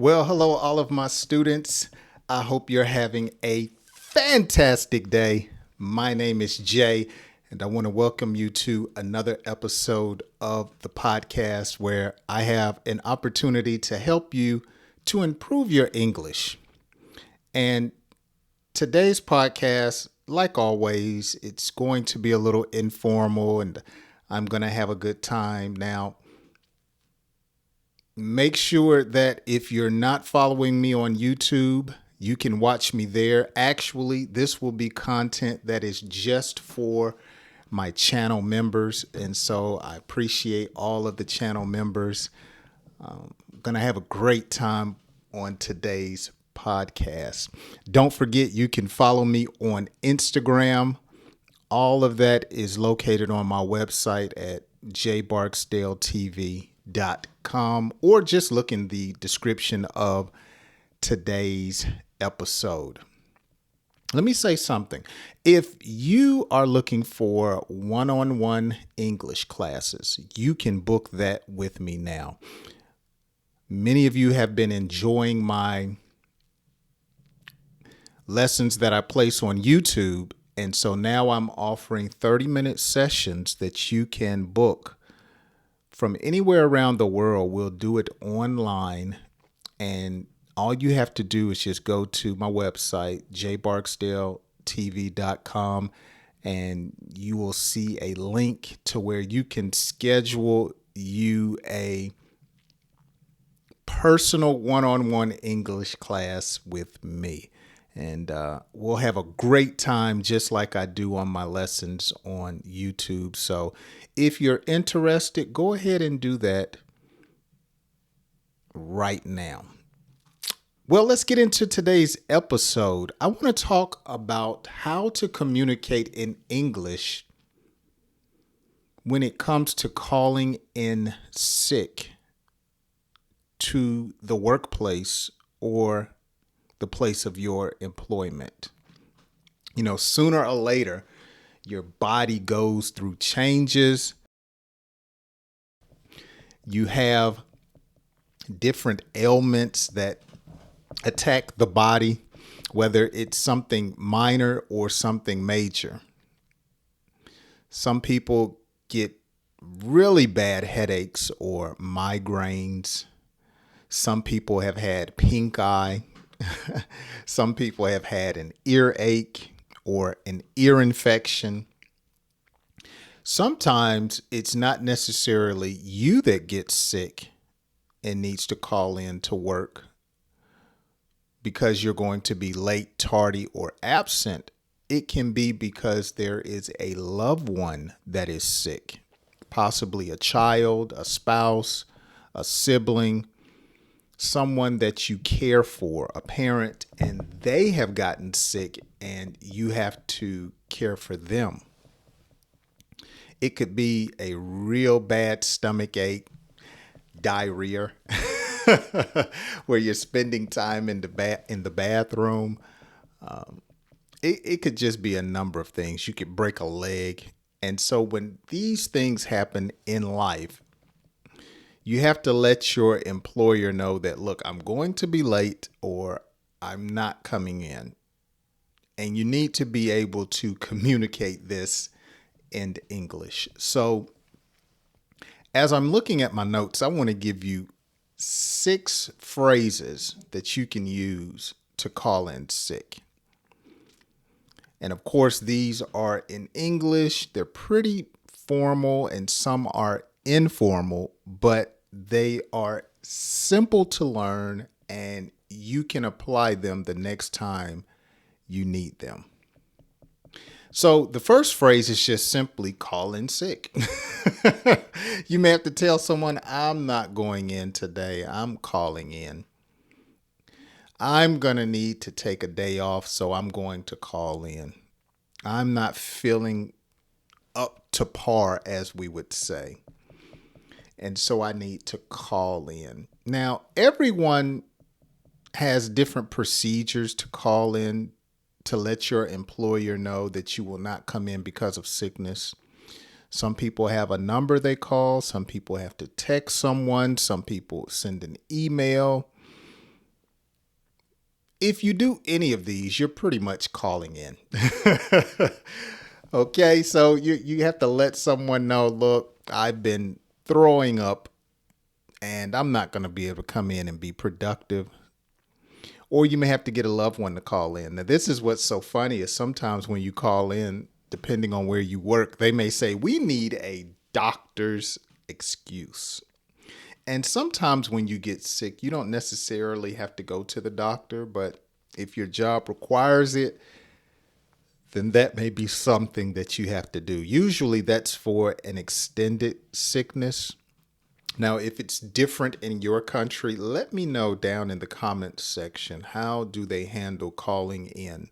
Well, hello, all of my students. I hope you're having a fantastic day. My name is Jay, and I want to welcome you to another episode of the podcast where I have an opportunity to help you to improve your English. And today's podcast, like always, it's going to be a little informal and I'm going to have a good time. Now, make sure that if you're not following me on YouTube, you can watch me there. Actually, this will be content that is just for my channel members. And so I appreciate all of the channel members. I'm going to have a great time on today's podcast. Don't forget, you can follow me on Instagram. All of that is located on my website at jbarksdaletv.com, or just look in the description of today's episode. Let me say something. If you are looking for one-on-one English classes, you can book that with me now. Many of you have been enjoying my lessons that I place on YouTube. And so now I'm offering 30-minute sessions that you can book from anywhere around the world. We'll do it online. And all you have to do is just go to my website, jbarksdaletv.com, and you will see a link to where you can schedule you a personal one-on-one English class with me. And we'll have a great time just like I do on my lessons on YouTube. So if you're interested, go ahead and do that right now. Well, let's get into today's episode. I want to talk about how to communicate in English when it comes to calling in sick to the workplace or the place of your employment. You know, sooner or later, your body goes through changes. You have different ailments that attack the body, whether it's something minor or something major. Some people get really bad headaches or migraines. Some people have had pink eye. Some people have had an earache or an ear infection. Sometimes it's not necessarily you that gets sick and needs to call in to work because you're going to be late, tardy, or absent. It can be because there is a loved one that is sick, possibly a child, a spouse, a sibling, someone that you care for, a parent, and they have gotten sick and you have to care for them. It could be a real bad stomach ache, diarrhea, where you're spending time in the bathroom. It could just be a number of things. You could break a leg. And so when these things happen in life, you have to let your employer know that, look, I'm going to be late or I'm not coming in. And you need to be able to communicate this in English. So as I'm looking at my notes, I want to give you 6 phrases that you can use to call in sick. And of course, these are in English. They're pretty formal and some are informal, but they are simple to learn and you can apply them the next time you need them. So the first phrase is just simply call in sick. You may have to tell someone, I'm not going in today. I'm calling in. I'm going to need to take a day off, so I'm going to call in. I'm not feeling up to par, as we would say. And so I need to call in. Now, everyone has different procedures to call in to let your employer know that you will not come in because of sickness. Some people have a number they call. Some people have to text someone. Some people send an email. If you do any of these, you're pretty much calling in. Okay, so you have to let someone know, look, I've been throwing up and I'm not going to be able to come in and be productive. Or you may have to get a loved one to call in. Now, this is what's so funny is sometimes when you call in, depending on where you work, they may say, we need a doctor's excuse. And sometimes when you get sick, you don't necessarily have to go to the doctor, but if your job requires it, then that may be something that you have to do. Usually that's for an extended sickness. Now, if it's different in your country, let me know down in the comments section. How do they handle calling in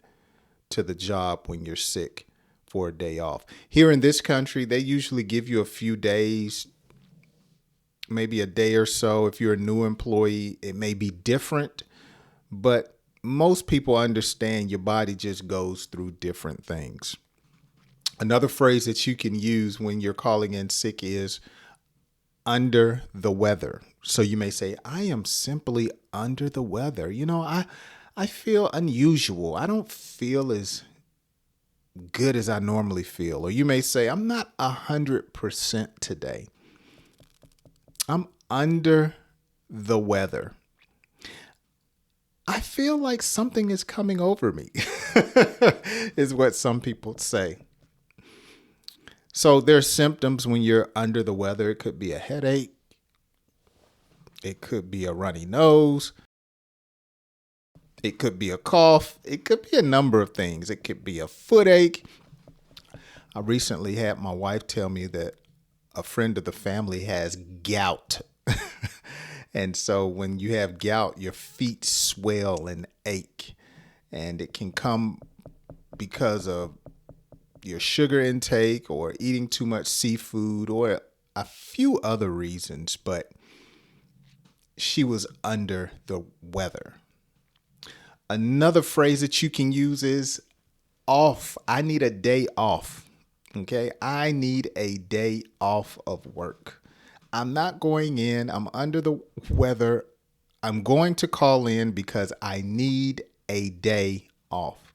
to the job when you're sick for a day off? Here in this country, they usually give you a few days, maybe a day or so. If you're a new employee, it may be different, but most people understand your body just goes through different things. Another phrase that you can use when you're calling in sick is under the weather. So you may say, I am simply under the weather. I feel unusual. I don't feel as good as I normally feel. Or you may say, I'm not 100% today. I'm under the weather. I feel like something is coming over me, is what some people say. So there's symptoms when you're under the weather. It could be a headache. It could be a runny nose. It could be a cough. It could be a number of things. It could be a footache. I recently had my wife tell me that a friend of the family has gout. And so when you have gout, your feet swell and ache. And it can come because of your sugar intake or eating too much seafood or a few other reasons. But she was under the weather. Another phrase that you can use is off. I need a day off. Okay. I need a day off of work. I'm not going in. I'm under the weather. I'm going to call in because I need a day off.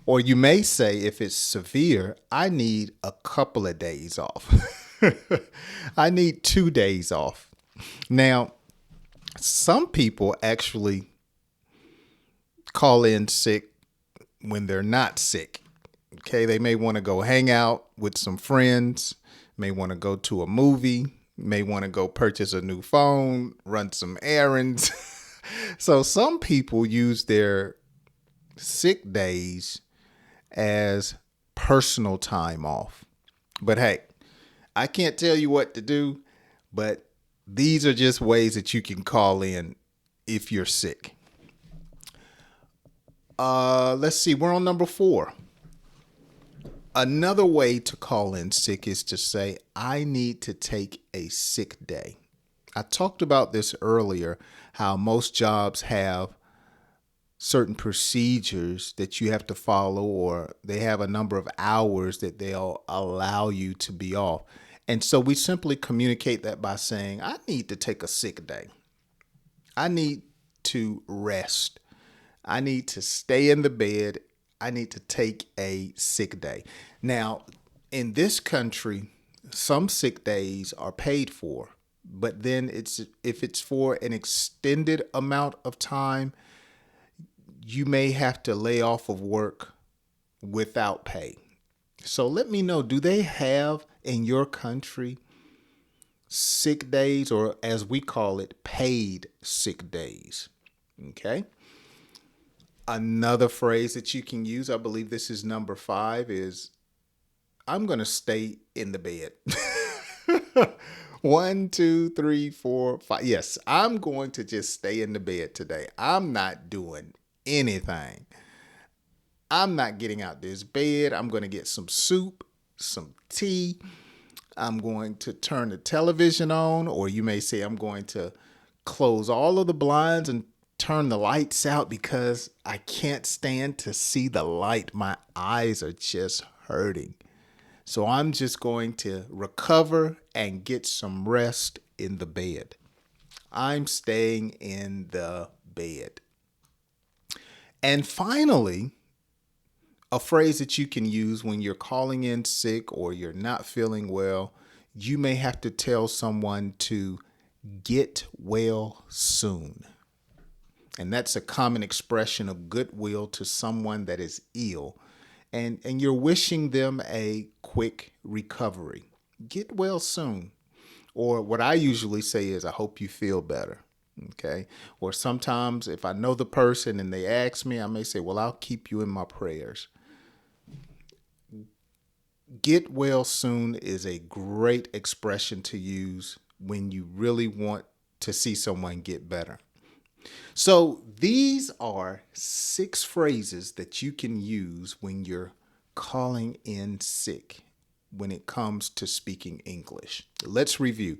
Or you may say, if it's severe, I need a couple of days off. I need 2 days off. Now, some people actually call in sick when they're not sick. Okay, they may want to go hang out with some friends, may want to go to a movie, may want to go purchase a new phone, run some errands. So some people use their sick days as personal time off. But hey, I can't tell you what to do, but these are just ways that you can call in if you're sick. Let's see, we're on number 4. Another way to call in sick is to say, I need to take a sick day. I talked about this earlier, how most jobs have certain procedures that you have to follow, or they have a number of hours that they'll allow you to be off. And so we simply communicate that by saying, I need to take a sick day. I need to rest. I need to stay in the bed. I need to take a sick day. Now, in this country, some sick days are paid for, but then if it's for an extended amount of time, you may have to lay off of work without pay. So let me know, do they have in your country sick days, or as we call it, paid sick days? Okay. Another phrase that you can use, I believe this is number 5, is I'm going to stay in the bed. 1, 2, 3, 4, 5. Yes, I'm going to just stay in the bed today. I'm not doing anything. I'm not getting out this bed. I'm going to get some soup, some tea. I'm going to turn the television on, or you may say I'm going to close all of the blinds and turn the lights out because I can't stand to see the light. My eyes are just hurting. So I'm just going to recover and get some rest in the bed. I'm staying in the bed. And finally, a phrase that you can use when you're calling in sick or you're not feeling well, you may have to tell someone to get well soon. And that's a common expression of goodwill to someone that is ill. And you're wishing them a quick recovery. Get well soon. Or what I usually say is, I hope you feel better. Okay. Or sometimes if I know the person and they ask me, I may say, well, I'll keep you in my prayers. Get well soon is a great expression to use when you really want to see someone get better. So these are 6 phrases that you can use when you're calling in sick when it comes to speaking English. Let's review.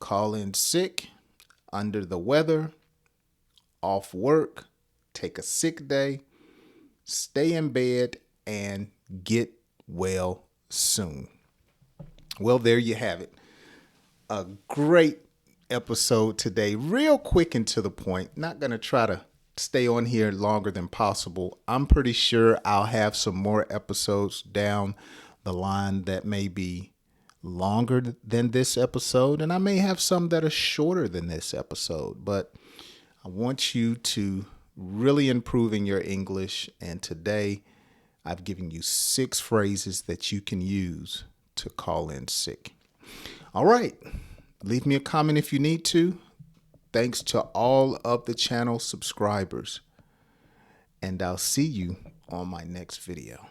Call in sick, under the weather, off work, take a sick day, stay in bed, and get well soon. Well, there you have it. A great episode today, real quick and to the point. Not going to try to stay on here longer than possible. I'm pretty sure I'll have some more episodes down the line that may be longer than this episode, and I may have some that are shorter than this episode, but I want you to really improve in your English, and today I've given you 6 phrases that you can use to call in sick. All right. Leave me a comment if you need to. Thanks to all of the channel subscribers. And I'll see you on my next video.